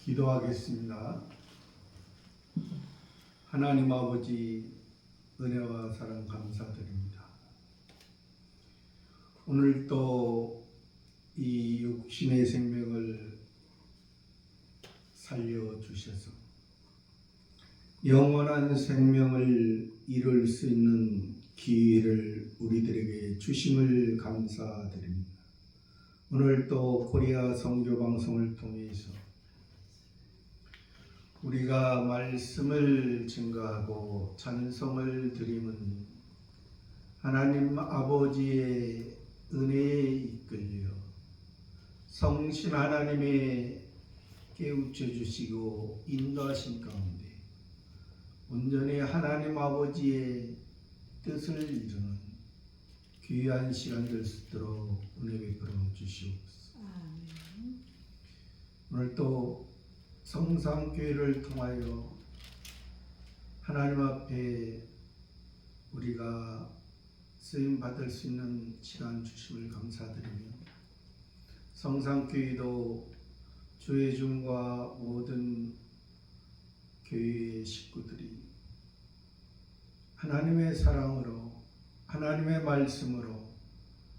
기도하겠습니다. 하나님 아버지 은혜와 사랑 감사드립니다. 오늘 또 이 육신의 생명을 살려주셔서 영원한 생명을 이룰 수 있는 기회를 우리들에게 주심을 감사드립니다. 오늘 또 코리아 선교방송을 통해서 우리가 말씀을 증거하고 찬송을 드리면 하나님 아버지의 은혜에 이끌려 성신 하나님의 깨우쳐 주시고 인도하신 가운데 온전히 하나님 아버지의 뜻을 이루는 귀한 시간 될 수 있도록 은혜 베풀어 주시옵소서. 오늘 또 성삼교회를 통하여 하나님 앞에 우리가 쓰임 받을 수 있는 시간 주심을 감사드리며 성삼교회도 조혜중과 모든 교회의 식구들이 하나님의 사랑으로 하나님의 말씀으로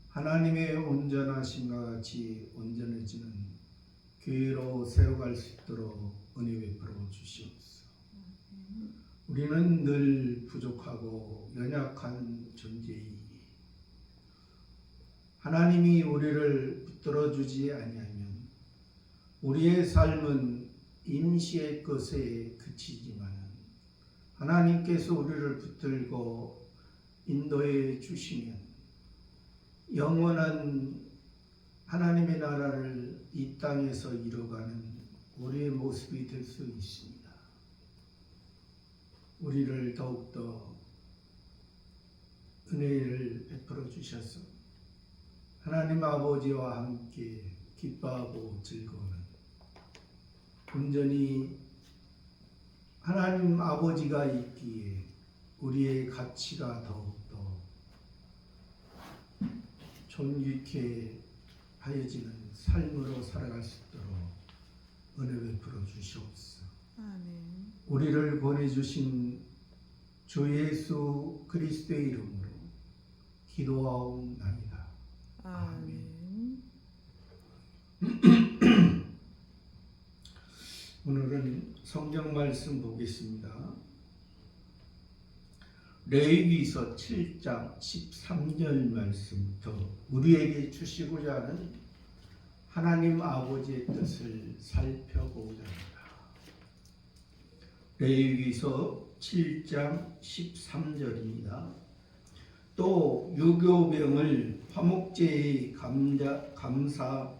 하나님의 온전하심과 같이 온전해지는 교회로 세워갈 수 있도록 은혜 베풀어 주시옵소서. 우리는 늘 부족하고 연약한 존재이기 하나님이 우리를 붙들어 주지 아니하면 우리의 삶은 임시의 것에 그치지만 하나님께서 우리를 붙들고 인도해 주시면 영원한 하나님의 나라를 이 땅에서 이뤄가는 우리의 모습이 될 수 있습니다. 우리를 더욱더 은혜를 베풀어 주셔서 하나님 아버지와 함께 기뻐하고 즐거워하는 온전히 하나님 아버지가 있기에 우리의 가치가 더욱더 존귀케 하여지는 삶으로 살아갈 수 있도록 은혜 베풀어 주시옵소서. 아멘. 우리를 보내주신 주 예수 그리스도의 이름으로 기도하옵나이다. 아멘. 오늘은 성경 말씀 보겠습니다. 레위기서 7장 13절 말씀부터 우리에게 주시고자 하는 하나님 아버지의 뜻을 살펴보고자 합니다. 레위기서 7장 13절입니다. 또 유교병을 화목제의 감사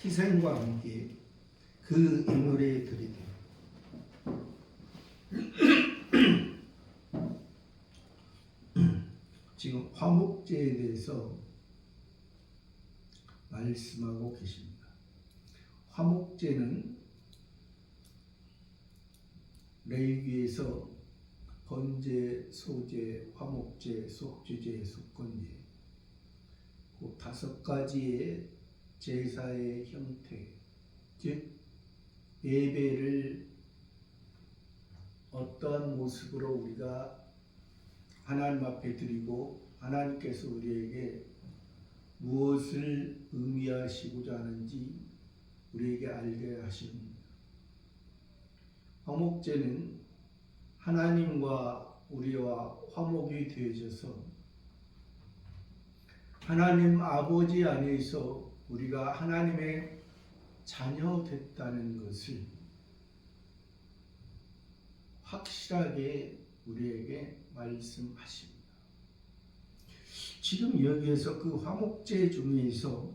희생과 함께 그 인물에 드리되 지금 화목제에 대해서 말씀하고 계십니다. 화목제는 레위기에서 번제, 소제, 화목제, 속죄제, 속건제 그 5가지의 제사의 형태, 즉 예배를 어떠한 모습으로 우리가 하나님 앞에 드리고 하나님께서 우리에게 무엇을 의미하시고자 하는지 우리에게 알게 하십니다. 화목제는 하나님과 우리와 화목이 되어져서 하나님 아버지 안에서 우리가 하나님의 자녀 됐다는 것을 확실하게 우리에게 말씀하십니다. 지금 여기에서 그 화목제 중에서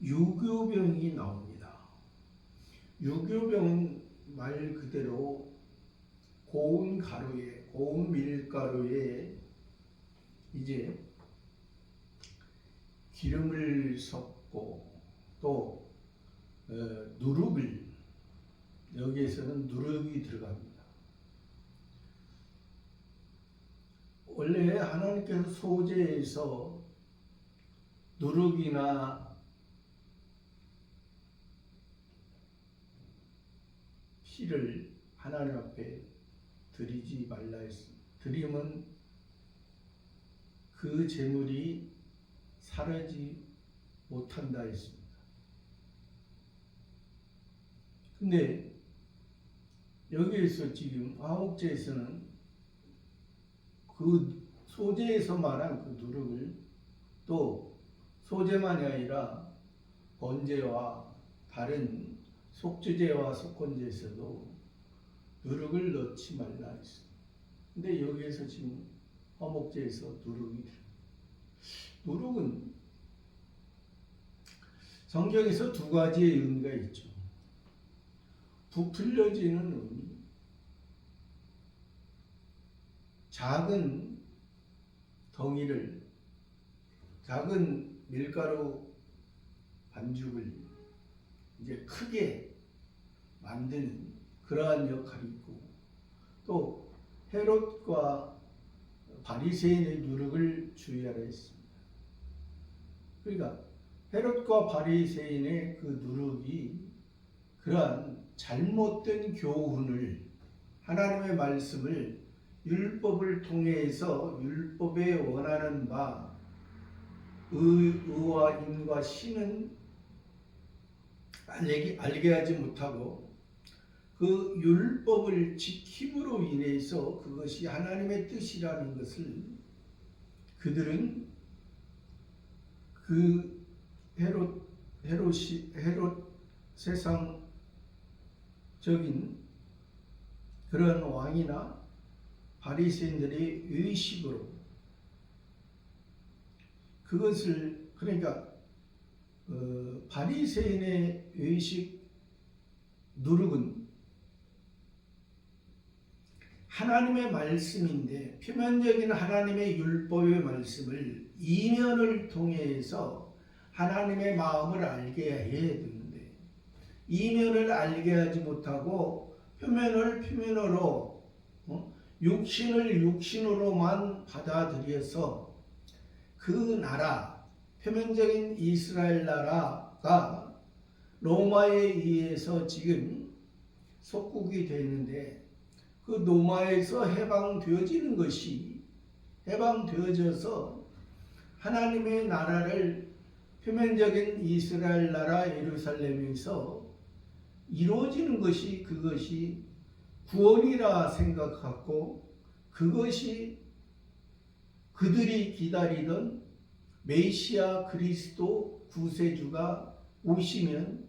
유교병이 나옵니다. 유교병은 말 그대로 고운 가루에, 고운 밀가루에 이제 기름을 섞고 또 누룩을, 여기에서는 누룩이 들어갑니다. 원래 하나님께서 소제에서 누룩이나 피를 하나님 앞에 드리지 말라 했습니다. 드리면 그 제물이 사르지 못한다 했습니다. 근데 여기에서 지금 화목제에서는 그 소제에서 말한 그 누룩을 또 소제만이 아니라 번제와 다른 속주제와 속건제에서도 누룩을 넣지 말라 했습니다. 근데 여기에서 지금 화목제에서 누룩은 성경에서 두 가지의 의미가 있죠. 부풀려지는 의미, 작은 덩이를, 작은 밀가루 반죽을 이제 크게 만드는 그러한 역할이 있고, 또 헤롯과 바리새인의 누룩을 주의하라 했습니다. 그러니까 헤롯과 바리새인의 그 누룩이 그러한 잘못된 교훈을, 하나님의 말씀을 율법을 통해서 율법에 원하는 바 의와 인과 신은 알게 하지 못하고 그 율법을 지킴으로 인해서 그것이 하나님의 뜻이라는 것을 그들은 그 헤롯 세상적인 그런 왕이나 바리새인들의 의식으로 그것을, 그러니까 바리새인의 의식 누룩은 하나님의 말씀인데, 표면적인 하나님의 율법의 말씀을 이면을 통해서 하나님의 마음을 알게 해야 되는데, 이면을 알게 하지 못하고 표면을 표면으로, 육신을 육신으로만 받아들여서 그 나라, 표면적인 이스라엘 나라가 로마에 의해서 지금 속국이 되는데, 그 로마에서 해방되어져서 하나님의 나라를 표면적인 이스라엘 나라 예루살렘에서 이루어지는 것이, 그것이 구원이라 생각하고 그것이 그들이 기다리던 메시아 그리스도 구세주가 오시면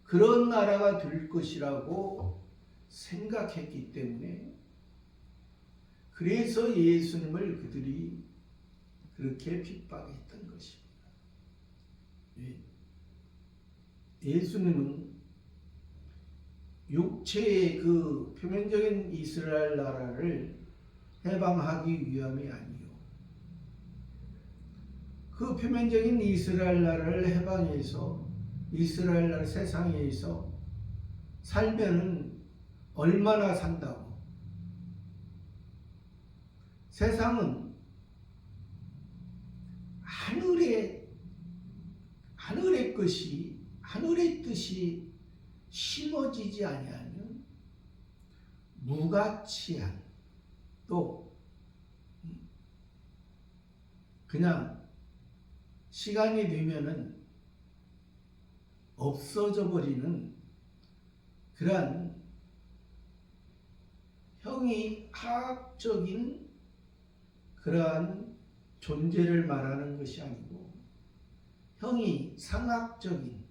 그런 나라가 될 것이라고 생각했기 때문에, 그래서 예수님을 그들이 그렇게 핍박했던 것입니다. 예수님은 육체의 그 표면적인 이스라엘 나라를 해방하기 위함이 아니요, 그 표면적인 이스라엘 나라를 해방해서 이스라엘 나라 세상에서 살면은 얼마나 산다고. 세상은 하늘의 것이, 하늘의 뜻이 심어지지 아니하면 무가치한, 또 그냥 시간이 되면은 없어져 버리는 그러한 형이 화학적인 그러한 존재를 말하는 것이 아니고, 형이 상학적인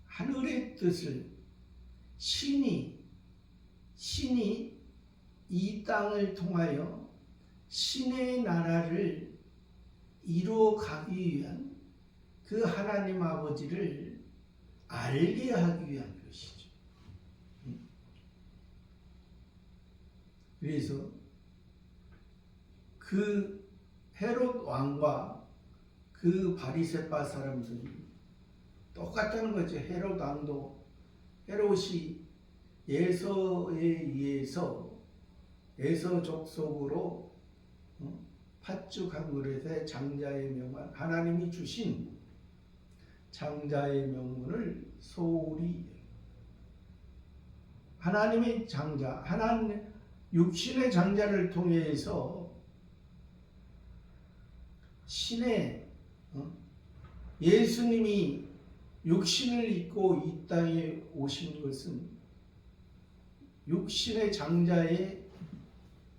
하늘의 뜻을 신이 이 땅을 통하여 신의 나라를 이루어가기 위한 그 하나님 아버지를 알게 하기 위한 것이죠. 그래서 그 헤롯 왕과 그 바리새파 사람들이 똑같다는 거죠. 헤롯 왕도, 헤롯이 예서에 의해서 예서 족속으로 팥죽 한 그릇에 장자의 명만, 하나님이 주신 장자의 명분을 소홀히 하나님의 장자, 하나님 육신의 장자를 통해서 신의 예수님이 육신을 입고 이 땅에 오신 것은 육신의 장자의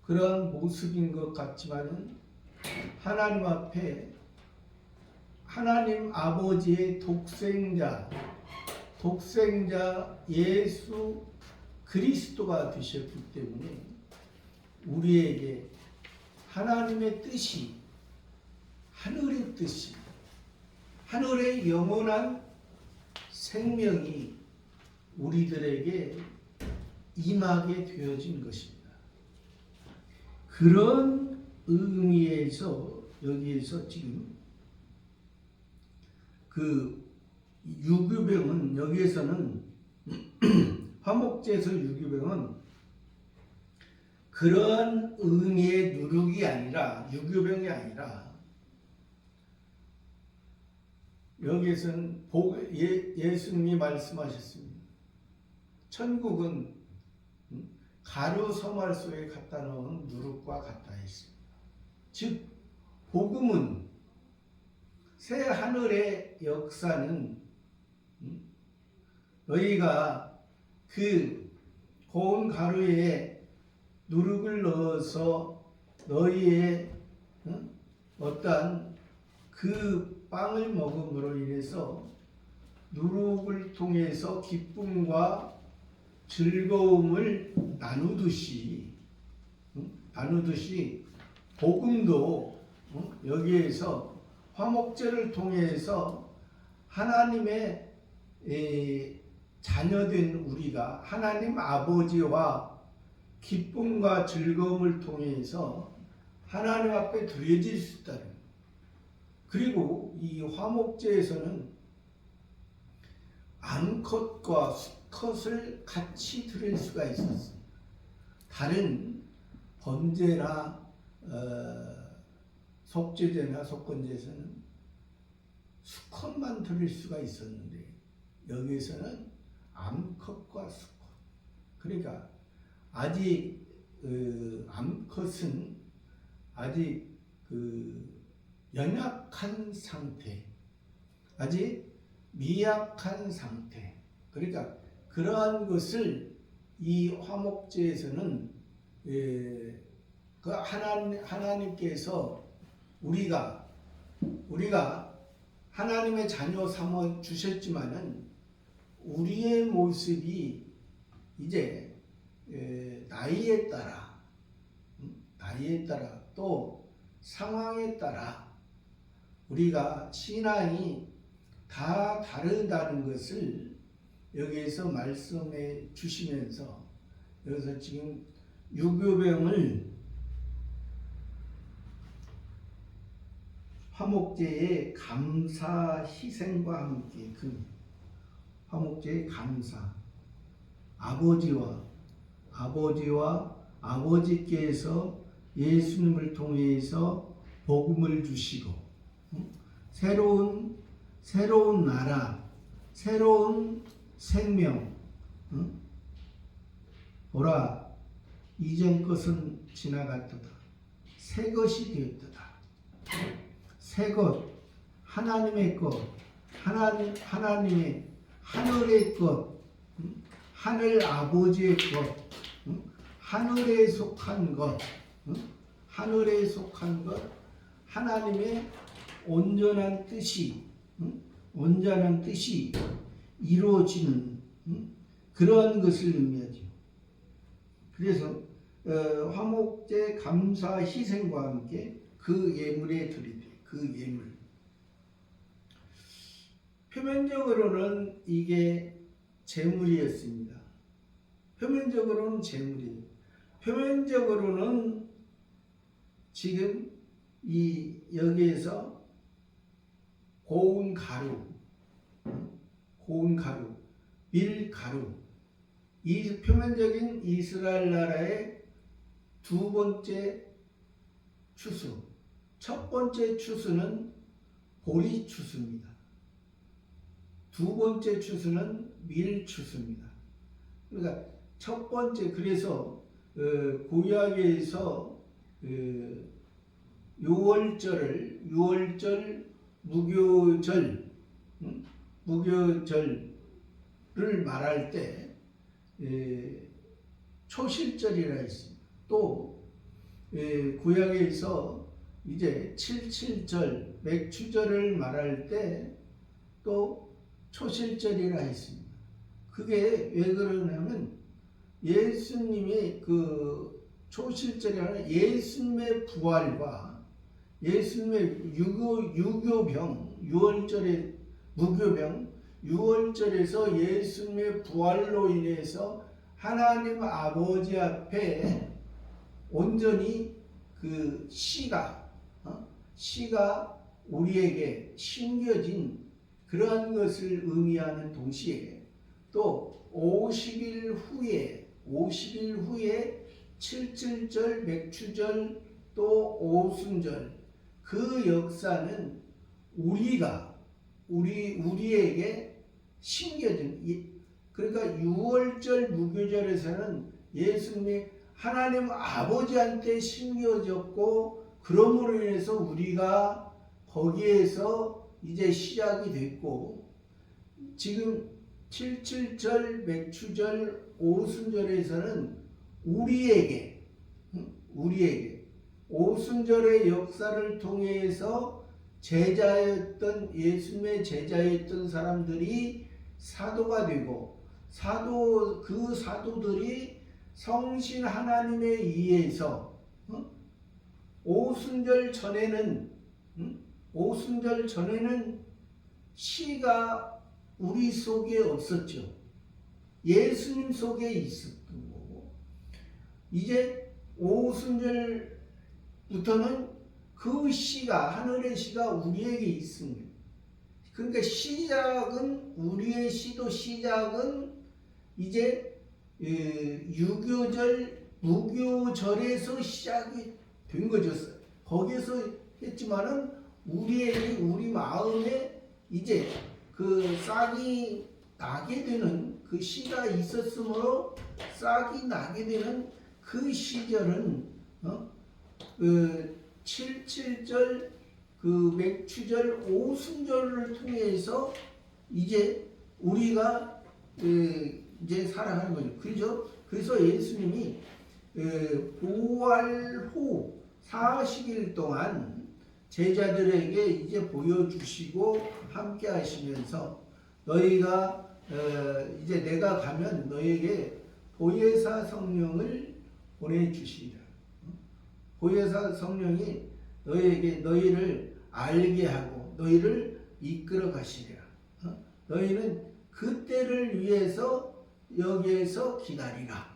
그러한 모습인 것 같지만은 하나님 앞에 하나님 아버지의 독생자 예수 그리스도가 되셨기 때문에 우리에게 하나님의 뜻이, 하늘의 뜻이, 하늘의 영원한 생명이 우리들에게 임하게 되어진 것입니다. 그런 의미에서 여기에서 지금 그 유교병은, 여기에서는 화목제에서 유교병은 그런 의미의 누룩이 아니라, 유교병이 아니라, 여기에서는 예수님이 말씀하셨습니다. 천국은 가루 서말 속에 갖다 놓은 누룩과 같다 했습니다. 즉 복음은, 새 하늘의 역사는 너희가 그 고운 가루에 누룩을 넣어서 너희의 어떠한 그 빵을 먹음으로 인해서 누룩을 통해서 기쁨과 즐거움을 나누듯이 복음도 여기에서 화목제를 통해서 하나님의 자녀된 우리가 하나님 아버지와 기쁨과 즐거움을 통해서 하나님 앞에 드려질 수 있다는 거예요. 그리고 이 화목제에서는 암컷과 수컷을 같이 드릴 수가 있었습니다. 다른 번제나 속죄제나 속건제에서는 수컷만 드릴 수가 있었는데 여기에서는 암컷과 수컷, 그러니까 아직 암컷은 아직 연약한 상태, 아직 미약한 상태, 그러니까 그러한 것을 이 화목제에서는 그 하나님께서 우리가 하나님의 자녀 삼아 주셨지만은 우리의 모습이 이제 나이에 따라 또 상황에 따라 우리가 신앙이 다 다르다는 것을 여기에서 말씀해 주시면서, 여기서 지금 유교병을 화목제의 감사 희생과 함께, 그 화목제의 감사, 아버지께서 예수님을 통해서 복음을 주시고 새로운 나라, 새로운 생명, 보라 이전 것은 지나갔도다, 새 것이 되었도다. 새 것, 하나님의 것, 하나님의 하늘의 것, 하늘 아버지의 것, 하늘에 속한 것, 하나님의 온전한 뜻이 이루어지는 그런 것을 의미하죠. 그래서 화목제 감사 희생과 함께 그 예물에 드리되, 그 예물, 표면적으로는 이게 제물이었습니다. 표면적으로는 제물이에요. 표면적으로는 지금 여기에서 고운 가루, 밀가루, 이 표면적인 이스라엘 나라의 두 번째 추수, 첫 번째 추수는 보리 추수입니다. 두 번째 추수는 밀 추수입니다. 그러니까 첫 번째 그래서 구약에서 유월절 무교절 무교절을 말할 때 초실절이라 했습니다. 또 구약에서 이제 칠칠절 맥추절을 말할 때 또 초실절이라 했습니다. 그게 왜 그러냐면 예수님이 그 초실절이라는 예수님의 부활과 예수님의 유교병, 유월절의 무교병, 유월절에서 예수님의 부활로 인해서 하나님 아버지 앞에 온전히 그 씨가 우리에게 심겨진 그러한 것을 의미하는 동시에 또 50일 후에 칠칠절, 맥추절, 또 오순절 그 역사는 우리에게 심겨진 그러니까 유월절 무교절에서는 예수님이 하나님 아버지한테 심겨졌고 그러므로 인해서 우리가 거기에서 이제 시작이 됐고 지금 칠칠절, 맥추절, 오순절에서는 우리에게 오순절의 역사를 통해서 예수님의 제자였던 사람들이 사도가 되고 그 사도들이 성신 하나님에 의해서 오순절 전에는 씨가 우리 속에 없었죠. 예수님 속에 있었던 거고 이제 오순절부터는 그 씨가 하늘의 씨가 우리에게 있습니다. 그러니까 우리의 시작은 이제 유교절 무교절에서 시작이 된 거죠. 거기에서 했지만은 우리 마음에 이제 그 싹이 나게 되는 그 씨가 있었으므로 싹이 나게 되는 그 시절은 칠칠절 그 맥추절 오순절을 통해서 이제 우리가 이제 살아가는 거죠. 그래서 예수님이 부활 후 40일 동안 제자들에게 이제 보여주시고 함께 하시면서 너희가 이제 내가 가면 너희에게 보혜사 성령을 보내주시리라. 보혜사 성령이 너희를 알게 하고 너희를 이끌어 가시리라. 너희는 그때를 위해서 여기에서 기다리라.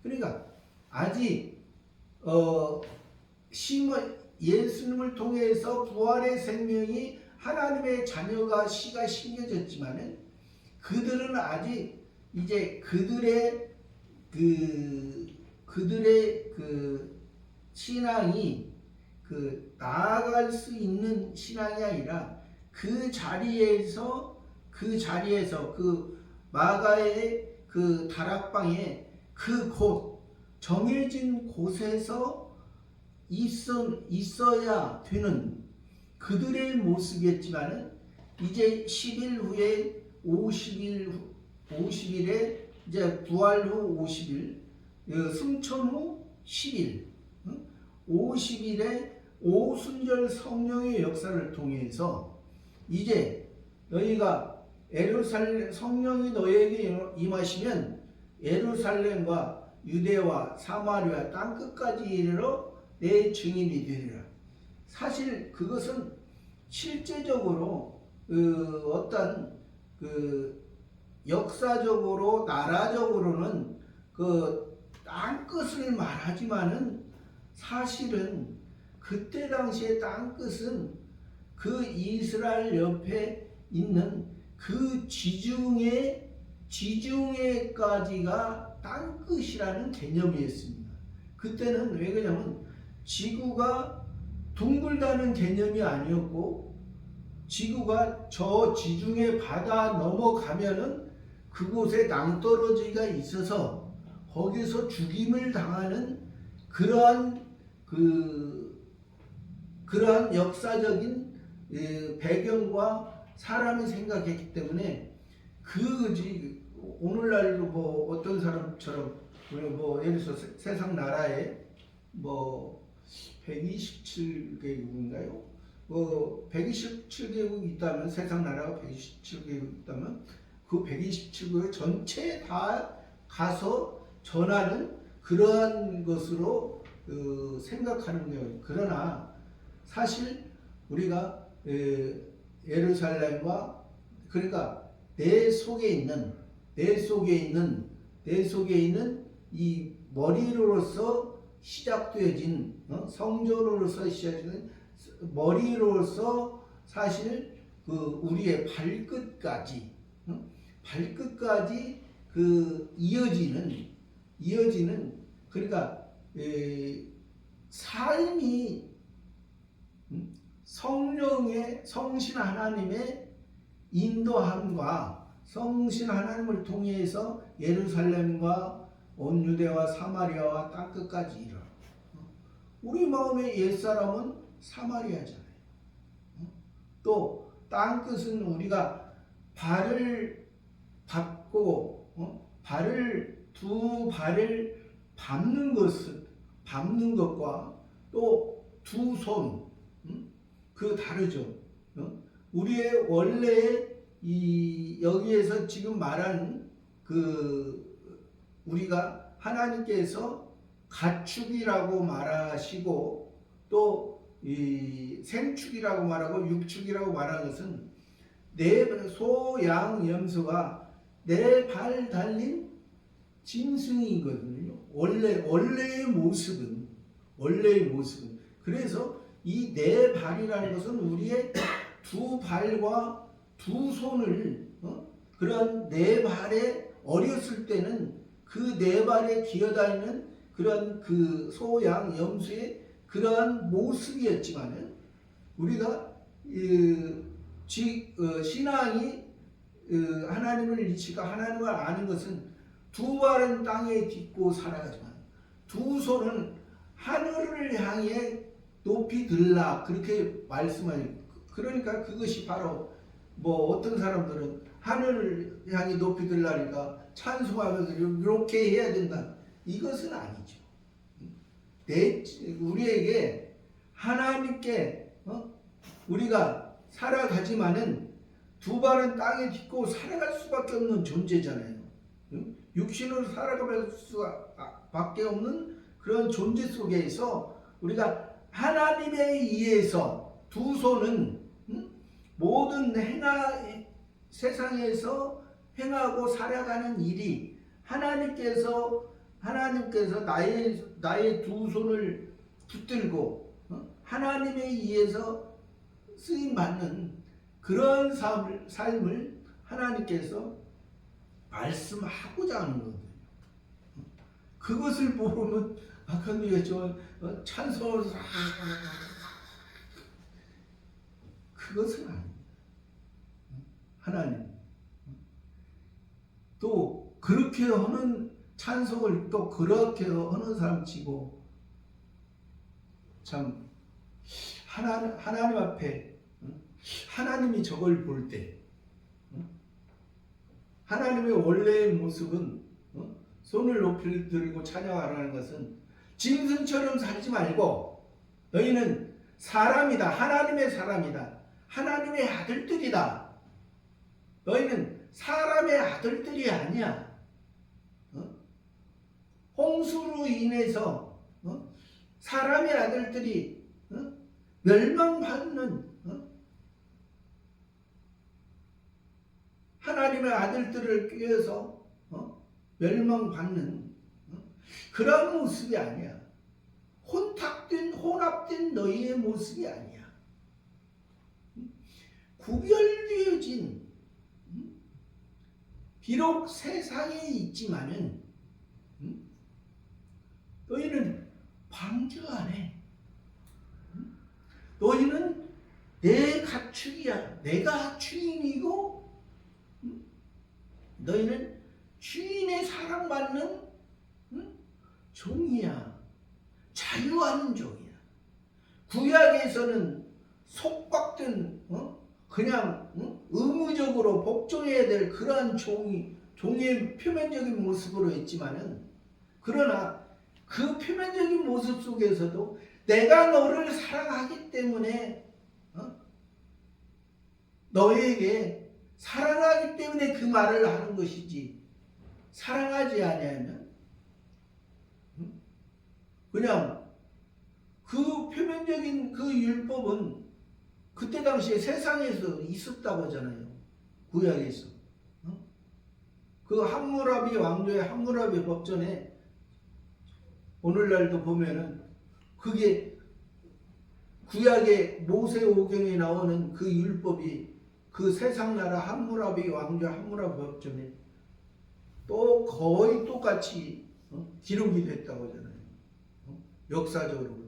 그러니까 아직 예수님을 통해서 부활의 생명이 하나님의 자녀가 씨가 심겨졌지만은 그들은 아직 이제 그들의 그 신앙이 나아갈 수 있는 신앙이 아니라 그 자리에서 그 마가의 그 다락방에 그 정해진 곳에서 있어야 되는 그들의 모습이었지만은 이제 10일 후에 50일에 이제 부활 후 50일, 승천 후 10일, 50일에 오순절 성령의 역사를 통해서 이제 너희가 성령이 너희에게 임하시면 예루살렘과 유대와 사마리아 땅끝까지 이르러 내 증인이 되리라. 사실 그것은 실제적으로 어떤 역사적으로 나라적으로는 그 땅끝을 말하지만은 사실은 그때 당시의 땅끝은 그 이스라엘 옆에 있는 그 지중해까지가 땅끝이라는 개념이었습니다. 그때는 왜 그러냐면 지구가 둥글다는 개념이 아니었고 지구가 저 지중해 바다 넘어가면은 그곳에 낭떠러지가 있어서 거기서 죽임을 당하는 그러한 그러한 역사적인 배경과 사람이 생각했기 때문에 오늘날도 뭐 어떤 사람처럼 뭐 예를 들어서 세상 나라에 뭐 127개국인가요? 뭐 127개국이 있다면, 세상 나라가 127개국이 있다면 그 127개국 전체 다 가서 전하는 그러한 것으로 생각하는 거예요. 그러나 사실 우리가 예루살렘과, 그러니까 내 속에 있는 이 머리로서 시작되어진 성전으로서 시작되는 머리로서 사실 우리의 발끝까지 이어지는 그러니까 삶이 성신 하나님의 인도함과 성신 하나님을 통해서 예루살렘과 온 유대와 사마리아와 땅끝까지 이르러. 우리 마음의 옛사람은 사마리아잖아요. 또 땅끝은 우리가 발을 밟고 두 발을 밟는 것과 또 두 손, 그 다르죠. 우리의 원래 여기에서 지금 말하는 우리가 하나님께서 가축이라고 말하시고 또 생축이라고 말하고 육축이라고 말하는 것은 내 소, 양, 염소가 내 발 달린 짐승이거든요. 원래의 모습은. 그래서 이 네 발이라는 것은 우리의 두 발과 두 손을 그런 네 발에 어렸을 때는 그 네 발에 기어다니는 그런 소, 양, 염소의 그러한 모습이었지만은 우리가 신앙이 하나님을 잊히가 하나님을 아는 것은 두 발은 땅에 딛고 살아가지만 두 손은 하늘을 향해 높이 들라, 그렇게 말씀하니, 그러니까 그것이 바로 뭐 어떤 사람들은 하늘을 향해 높이 들라니까 찬송하면서 이렇게 해야 된다, 이것은 아니죠. 우리에게 하나님께 우리가 살아가지만은 두 발은 땅에 딛고 살아갈 수밖에 없는 존재잖아요. 육신으로 살아갈 수밖에 없는 그런 존재 속에서 우리가 하나님에 의해서 두 손은 모든 세상에서 행하고 살아가는 일이 하나님께서 나의 두 손을 붙들고 하나님에 의해서 쓰임 받는 그런 삶을 하나님께서 말씀하고자 하는 거거든요. 그것을 모르면 아까 우리가 찬송을 그것은 아닙니다. 하나님 또 그렇게 하는 찬송을 또 그렇게 하는 사람 치고 참 하나님 앞에 하나님이 저걸 볼 때 하나님의 원래의 모습은 손을 높이 들고 찬양하라는 것은 짐승처럼 살지 말고 너희는 사람이다. 하나님의 사람이다. 하나님의 아들들이다. 너희는 사람의 아들들이 아니야. 홍수로 인해서 사람의 아들들이 멸망받는 하나님의 아들들을 꾀해서 멸망받는 그런 모습이 아니야. 혼합된 너희의 모습이 아니야. 구별되어진, 비록 세상에 있지만은 너희는 방주 안에, 너희는 내 가축이야. 내가 주인이고 너희는 주인의 사랑받는 종이야. 자유하는 종이야. 구약에서는 속박된 그냥 의무적으로 복종해야 될 그러한 종의 표면적인 모습으로 했지만은, 그러나 그 표면적인 모습 속에서도 내가 너를 사랑하기 때문에 너에게 사랑하기 때문에 그 말을 하는 것이지, 사랑하지 아니하면 그냥 그 표면적인 그 율법은 그때 당시에 세상에서 있었다고 하잖아요. 구약에서. 그 함무라비 왕조의 함무라비 법전에 오늘날도 보면은 그게 구약의 모세오경에 나오는 그 율법이 그 세상나라 함무라비 왕조 함무라비 법전에 또 거의 똑같이 기록이 됐다고 하잖아요. 역사적으로.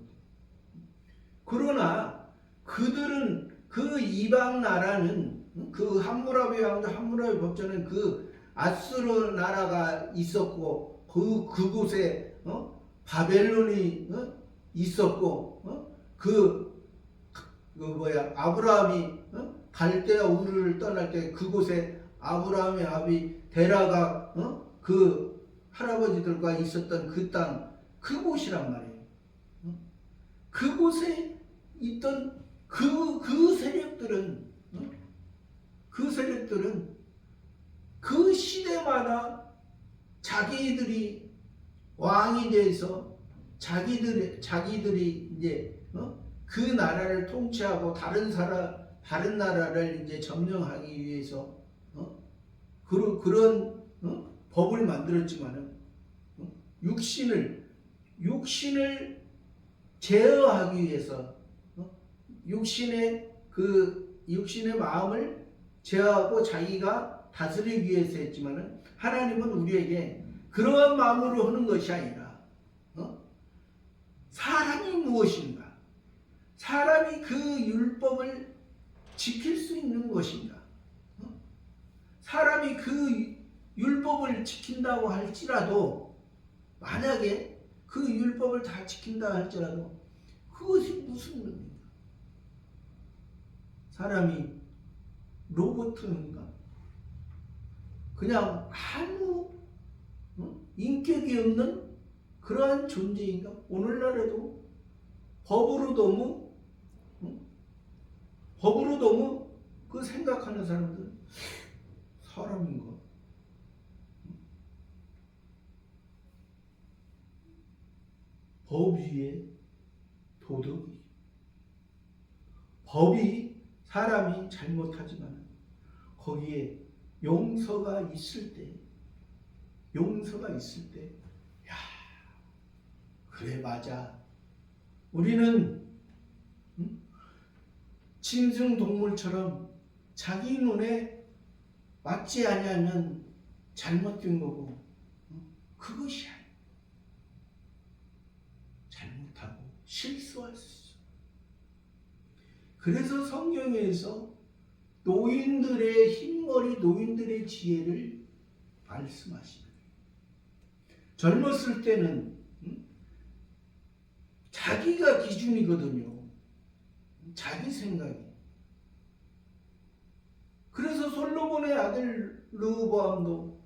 그러나 그들은 그 이방 나라는 그 함무라비 왕조 함무라비 법전은 그 아수르 나라가 있었고 그곳에 바벨론이 있었고 아브라함이 갈대아 우르를 떠날 때 그곳에 아브라함의 아비 데라가 그 할아버지들과 있었던 그 땅, 그곳이란 말이에요. 그곳에 있던 그 세력들은 그 시대마다 자기들이 왕이 돼서 자기들이 이제 그 나라를 통치하고 다른 나라를 이제 점령하기 위해서 그런 법을 만들었지만은 육신을 제어하기 위해서 육신의 마음을 제어하고 자기가 다스리기 위해서 했지만은, 하나님은 우리에게 그러한 마음으로 하는 것이 아니라 사람이 무엇인가, 사람이 그 율법을 지킬 수 있는 것인가, 사람이 그 율법을 지킨다고 할지라도, 만약에 그 율법을 다 지킨다 할지라도 그것이 무슨 의미인가? 사람이 로봇인가? 그냥 아무 인격이 없는 그러한 존재인가? 오늘날에도 법으로 너무 그 생각하는 사람들, 사람인가? 법 위에 도덕이, 법이 사람이 잘못하지만 거기에 용서가 있을 때, 야, 그래 맞아. 우리는 짐승동물처럼 자기 눈에 맞지 아니하면 잘못된 거고, 그것이 아니야. 잘못하고 실수할 수 있어. 그래서 성경에서 노인들의 흰머리, 노인들의 지혜를 말씀하시는 거예요. 젊었을 때는 자기가 기준이거든요. 자기 생각이. 그래서 솔로몬의 아들 르호보암도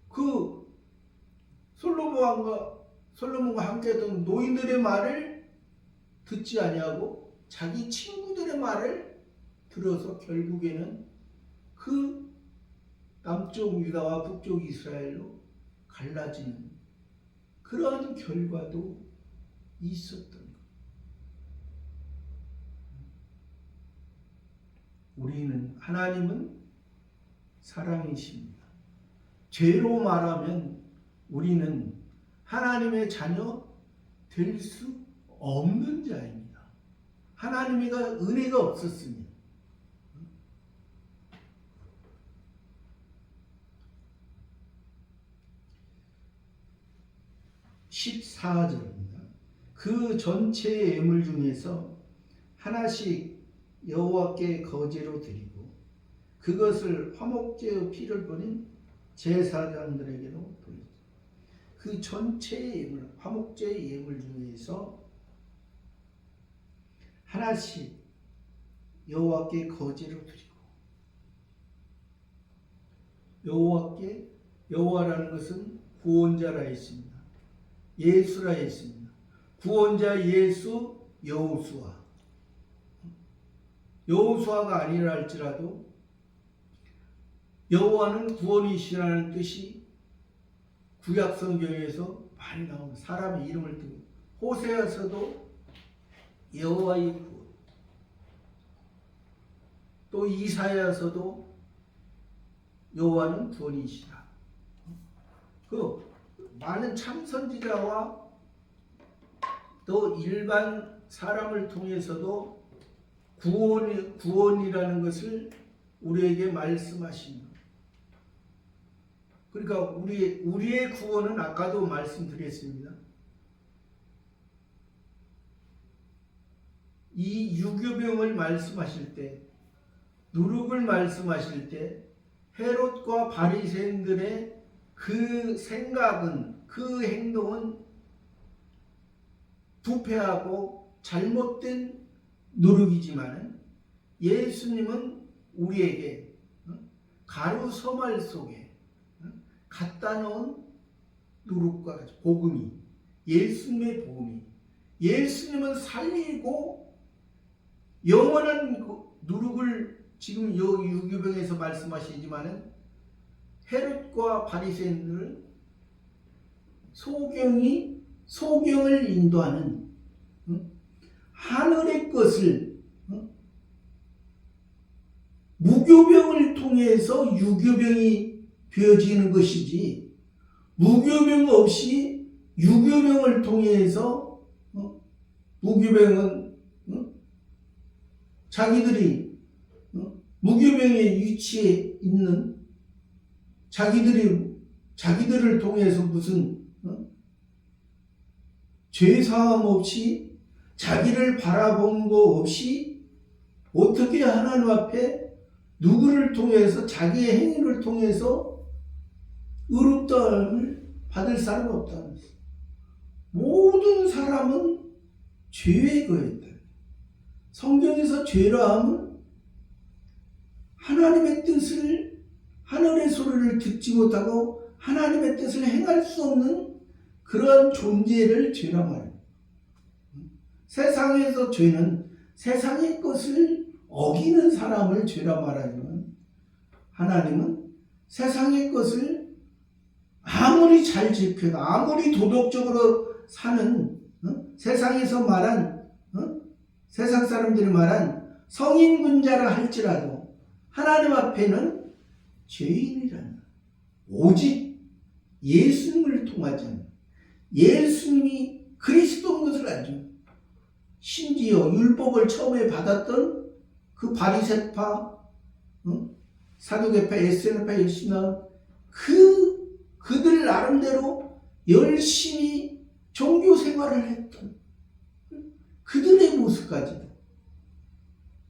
그 솔로몬과 함께 했던 노인들의 말을 듣지 아니하고 자기 친구들의 말을 들어서 결국에는 그 남쪽 유다와 북쪽 이스라엘로 갈라지는 그러한 결과도 있었던 것. 하나님은 사랑이십니다. 죄로 말하면 우리는 하나님의 자녀 될 수 없는 자입니다. 하나님의 은혜가 없었으면. 14절입니다. 그 전체의 예물 중에서 하나씩 여호와께 거제로 드리고 그것을 화목제의 피를 버린 제사장들에게도 돌리죠. 그 전체의 예물, 화목제의 예물 중에서 하나씩 여호와께 거제로 드리고, 여호와라는 것은 구원자라 했습니다. 예수라 했습니다. 구원자 예수 여호수아가 아니라 할지라도 여호와는 구원이시라는 뜻이 구약 성경에서 많이 나옵니다. 사람의 이름을 두고 호세아서도 여호와의 구원, 또 이사야서도 여호와는 구원이시다. 그 많은 참선지자와 또 일반 사람을 통해서도 구원이라는 것을 우리에게 말씀하십니다. 그러니까 우리의 구원은 아까도 말씀드렸습니다. 이 유교병을 말씀하실 때, 누룩을 말씀하실 때 헤롯과 바리새인들의 그 생각은, 그 행동은 부패하고 잘못된 누룩이지만 예수님은 우리에게 가루 서말 속에 갖다 놓은 누룩과 같이 복음이, 예수님의 복음이, 예수님은 살리고 영원한 누룩을 지금 유교병에서 말씀하시지만은 헤롯과 바리새인들은 소경을 인도하는 하늘의 것을 무교병을 통해서 유교병이 되어지는 것이지, 무교병 없이 유교병을 통해서 무교병은 자기들이 무교병의 위치에 있는 자기들을 통해서 무슨 죄사함 없이 자기를 바라본 거 없이 어떻게 하나님 앞에 누구를 통해서 자기의 행위를 통해서 의롭다함을 받을 사람은 없다는 것입니다. 모든 사람은 죄에 거했다. 성경에서 죄라 함은 하나님의 뜻을, 하늘의 소리를 듣지 못하고 하나님의 뜻을 행할 수 없는 그러한 존재를 죄라 말합니다. 세상에서 죄는 세상의 것을 어기는 사람을 죄라 말하지만, 하나님은 세상의 것을 아무리 잘 지켜도, 아무리 도덕적으로 사는 세상에서 말한 세상 사람들이 말한 성인군자라 할지라도 하나님 앞에는 죄인이라는, 오직 예수님을 통하지, 예수님이 그리스도인 것을 알죠. 심지어 율법을 처음에 받았던 그 바리새파, 사두개파, 에세네파 열심나 그들 나름대로 열심히 종교 생활을 했던 그들의 모습까지도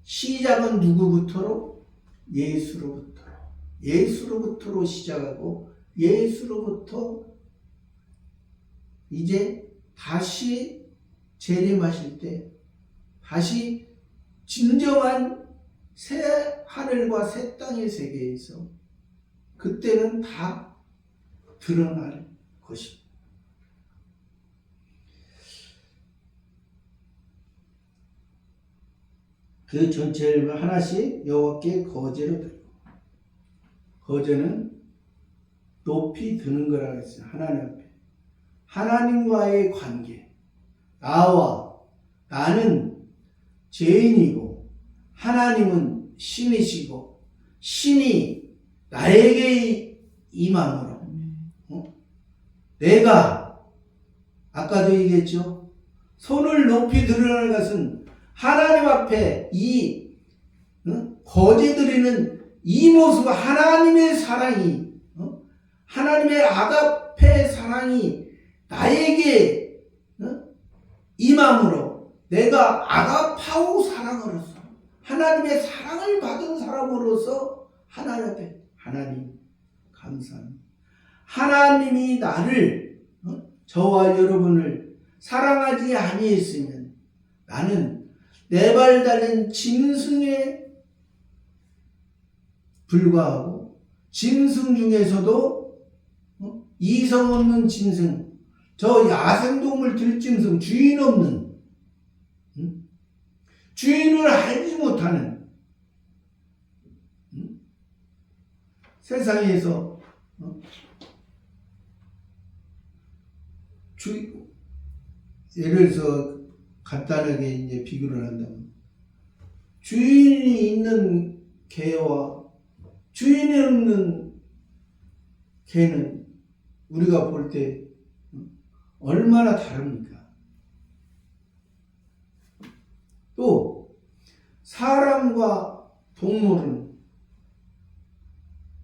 시작은 누구부터로? 예수로부터로 시작하고, 예수로부터 이제 다시 재림하실 때, 다시 진정한 새 하늘과 새 땅의 세계에서 그때는 다 드러날 것입니다. 그 전체를 하나씩 여호와께 거제로 드리고, 거제는 높이 드는 거라고 했어요. 하나님 앞에 하나님과의 관계, 나는 죄인이고 하나님은 신이시고 신이 나에게 임함으로 내가, 아까도 얘기했죠, 손을 높이 드러나는 것은 하나님 앞에 이 거제드리는 이 모습, 하나님의 사랑이, 하나님의 아가페 사랑이 나에게 임함으로, 내가 아가파오 사랑으로서 하나님의 사랑을 받은 사람으로서 하나님 앞에 하나님 감사합니다. 하나님이 나를 저와 여러분을 사랑하지 아니했으면 나는 네 발 달린 짐승에 불과하고 짐승 중에서도 이성 없는 짐승, 저 야생동물 들짐승, 주인 없는, 주인을 알지 못하는 세상에서 예를 들어서 간단하게 이제 비교를 한다면 주인이 있는 개와 주인이 없는 개는 우리가 볼 때 얼마나 다릅니까? 또 사람과 동물은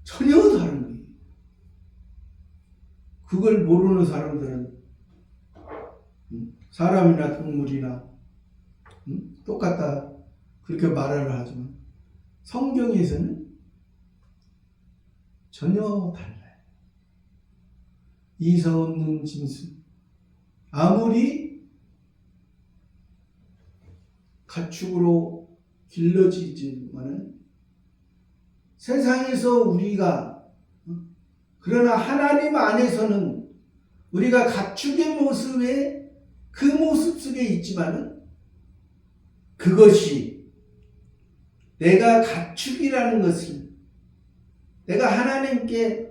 전혀 다른 거예요. 그걸 모르는 사람들은 사람이나 동물이나 똑같다 그렇게 말을 하지만 성경에서는 전혀 달라요. 이성 없는 짐승, 아무리 가축으로 길러지지만은 세상에서 우리가 그러나 하나님 안에서는 우리가 가축의 모습에 그 모습 속에 있지만은 그것이 내가 가축이라는 것을, 내가 하나님께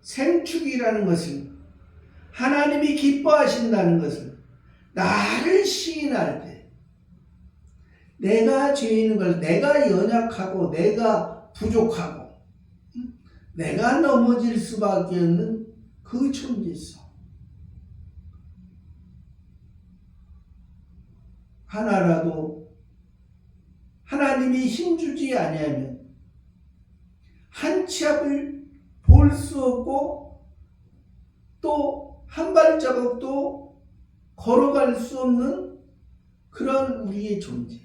생축이라는 것을, 하나님이 기뻐하신다는 것을 나를 시인할 때 내가 죄 있는 걸, 내가 연약하고 내가 부족하고 내가 넘어질 수밖에 없는 그 존재성, 하나라도 하나님이 힘주지 아니하면 한 치 앞을 볼 수 없고 또 한 발자국도 걸어갈 수 없는 그런 우리의 존재.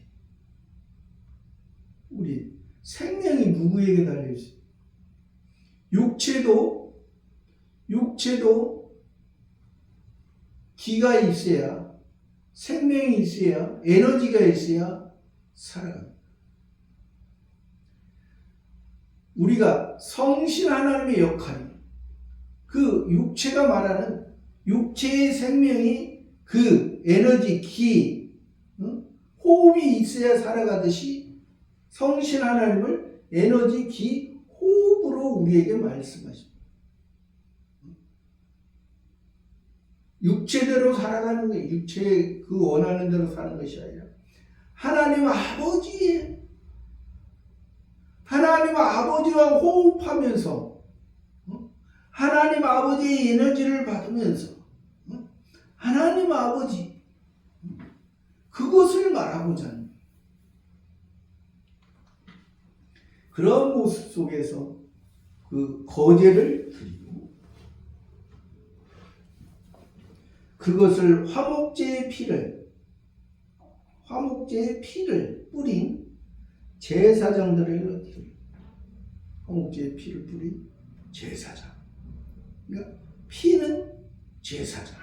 우리 생명이 누구에게 달려있어요? 육체도 기가 있어야, 생명이 있어야, 에너지가 있어야 살아갑니다. 우리가 성신 하나님의 역할이, 그 육체가 말하는 육체의 생명이 그 에너지, 기, 호흡이 있어야 살아가듯이 성신 하나님을 에너지, 기, 호흡으로 우리에게 말씀하십니다. 육체대로 살아가는 거예요. 육체 그 원하는 대로 사는 것이 아니라 하나님 아버지와 호흡하면서 하나님 아버지의 에너지를 받으면서 하나님 아버지 그것을 말하고자 합니다. 그런 모습 속에서 그 거제를 드리고 그것을 화목제의 피를 뿌린 제사장들에게 드립니다. 화목제의 피를 뿌린 제사장. 그러니까 피는 제사장.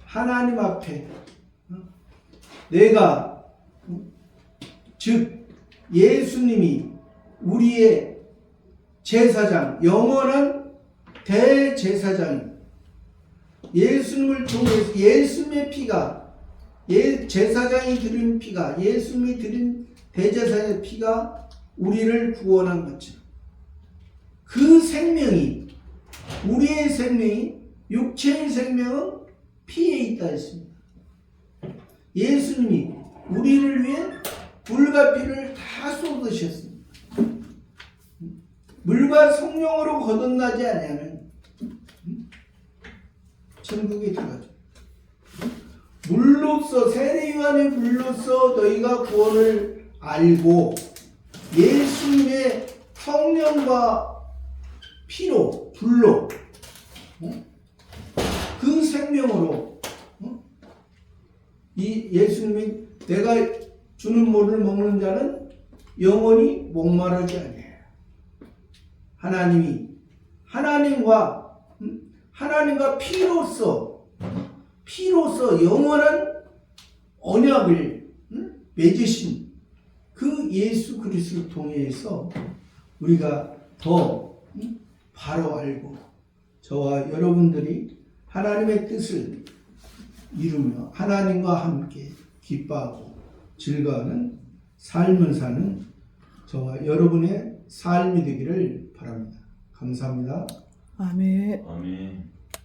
하나님 앞에 내가 즉 예수님이 우리의 제사장, 영원한 대제사장입니다. 예수님을 통해서 예수님의 피가, 제사장이 드린 피가, 예수님이 드린 대제사장의 피가 우리를 구원한 것처럼 그 생명이, 우리의 생명이, 육체의 생명은 피에 있다 했습니다. 예수님이 우리를 위해 물과 피를 다 쏟으셨습니다. 물과 성령으로 거듭나지 아니하면 천국에 들어가죠. 물로써, 세례요한의 물로써 너희가 구원을 알고 예수님의 성령과 피로, 불로 그 생명으로 이 예수님이 내가 주는 모를 먹는 자는 영원히 목마르지 아니해요. 하나님이 하나님과 피로써 영원한 언약을 맺으신 그 예수 그리스도를 통해서 우리가 더 바로 알고 저와 여러분들이 하나님의 뜻을 이루며 하나님과 함께 기뻐하고 즐거워하는 삶을 사는 저와 여러분의 삶이 되기를 바랍니다. 감사합니다. 아멘. 아멘.